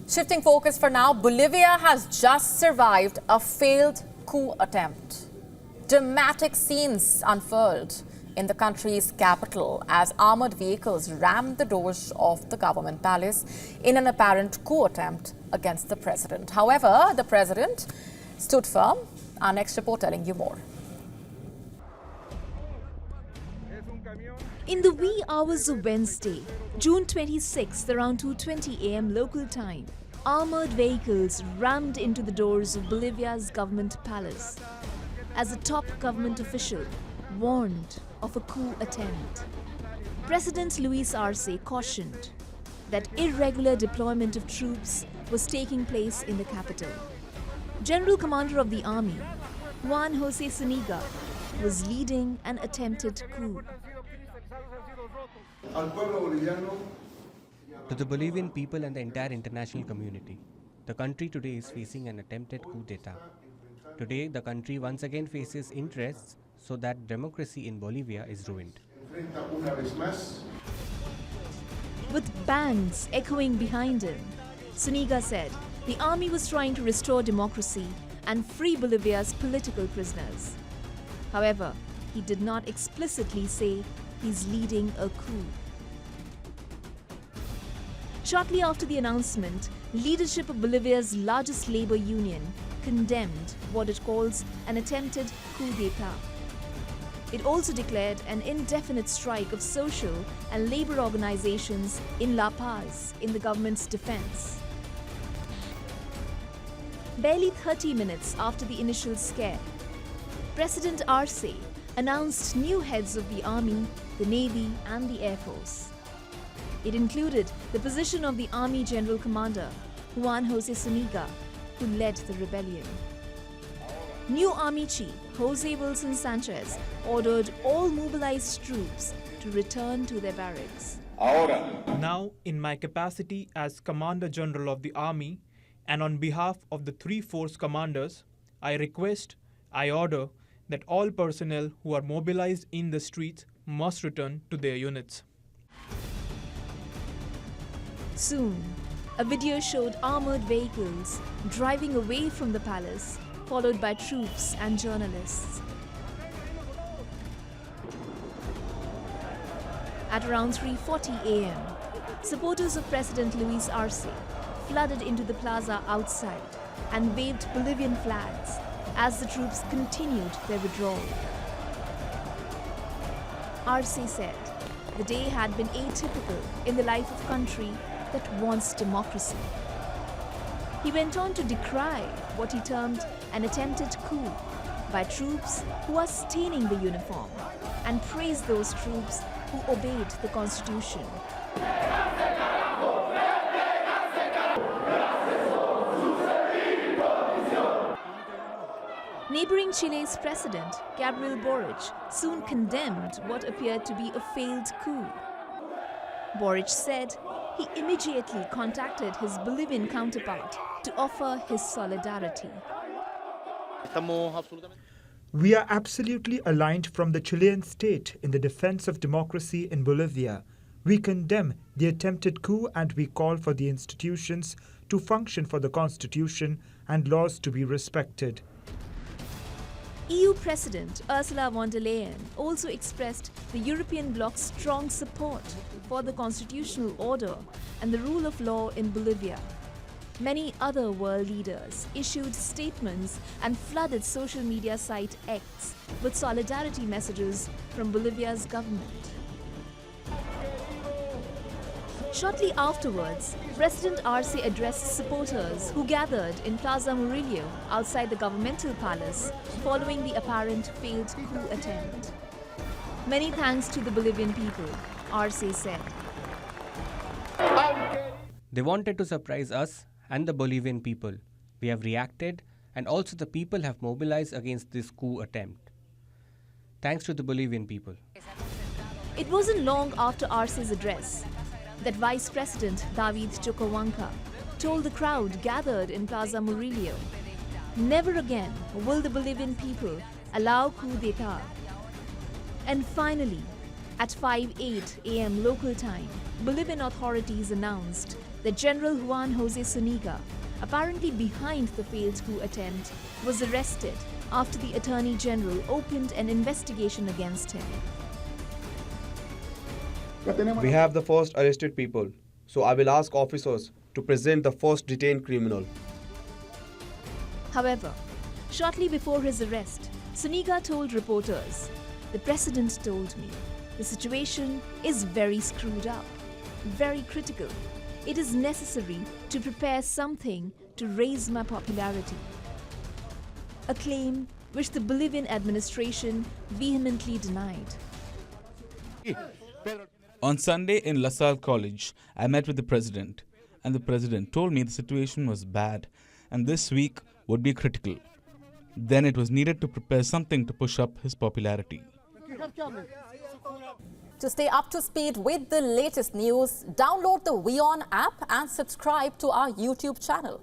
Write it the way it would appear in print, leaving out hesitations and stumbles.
Shifting focus for now, Bolivia has just survived a failed coup attempt. Dramatic scenes unfurled in the country's capital as armored vehicles rammed the doors of the government palace in an apparent coup attempt against the president. However, the president stood firm. Our next report telling you more. In the wee hours of Wednesday, June 26th, around 2:20 a.m. local time, armored vehicles rammed into the doors of Bolivia's government palace as a top government official warned of a coup attempt. President Luis Arce cautioned that irregular deployment of troops was taking place in the capital. General Commander of the Army, Juan José Zuniga, was leading an attempted coup. To the Bolivian people and the entire international community, the country today is facing an attempted coup d'etat. Today, the country once again faces interests so that democracy in Bolivia is ruined. With bangs echoing behind him, Zuniga said the army was trying to restore democracy and free Bolivia's political prisoners. However, he did not explicitly say he's leading a coup. Shortly after the announcement, leadership of Bolivia's largest labor union condemned what it calls an attempted coup d'etat. It also declared an indefinite strike of social and labor organizations in La Paz in the government's defense. Barely 30 minutes after the initial scare, President Arce announced new heads of the Army, the Navy and the Air Force. It included the position of the Army General Commander, Juan José Zuniga, who led the rebellion. New Army Chief Jose Wilson Sanchez ordered all mobilized troops to return to their barracks. Now, in my capacity as Commander General of the Army and on behalf of the three force commanders, I order that all personnel who are mobilized in the streets must return to their units. Soon, a video showed armored vehicles driving away from the palace, followed by troops and journalists. At around 3:40 a.m., supporters of President Luis Arce flooded into the plaza outside and waved Bolivian flags as the troops continued their withdrawal. Arce said the day had been atypical in the life of a country that wants democracy. He went on to decry what he termed an attempted coup by troops who are staining the uniform and praised those troops who obeyed the constitution. Neighboring Chile's president, Gabriel Boric, soon condemned what appeared to be a failed coup. Boric said he immediately contacted his Bolivian counterpart to offer his solidarity. We are absolutely aligned from the Chilean state in the defense of democracy in Bolivia. We condemn the attempted coup and we call for the institutions to function for the constitution and laws to be respected. EU President Ursula von der Leyen also expressed the European bloc's strong support for the constitutional order and the rule of law in Bolivia. Many other world leaders issued statements and flooded social media site X with solidarity messages from Bolivia's government. Shortly afterwards, President Arce addressed supporters who gathered in Plaza Murillo outside the governmental palace following the apparent failed coup attempt. Many thanks to the Bolivian people, Arce said. They wanted to surprise us and the Bolivian people. We have reacted and also the people have mobilized against this coup attempt. Thanks to the Bolivian people. It wasn't long after Arce's address that Vice President David Choquehuanca told the crowd gathered in Plaza Murillo, never again will the Bolivian people allow coup d'etat. And finally, At 5:08 a.m. local time, Bolivian authorities announced that General Juan Jose Zuniga, apparently behind the failed coup attempt, was arrested after the Attorney General opened an investigation against him. We have the first arrested people, so I will ask officers to present the first detained criminal. However, shortly before his arrest, Zuniga told reporters, "The president told me the situation is very screwed up, very critical. It is necessary to prepare something to raise my popularity." A claim which the Bolivian administration vehemently denied. On Sunday in La Salle College, I met with the president, and the president told me the situation was bad and this week would be critical. Then it was needed to prepare something to push up his popularity. To stay up to speed with the latest news, download the WION app and subscribe to our YouTube channel.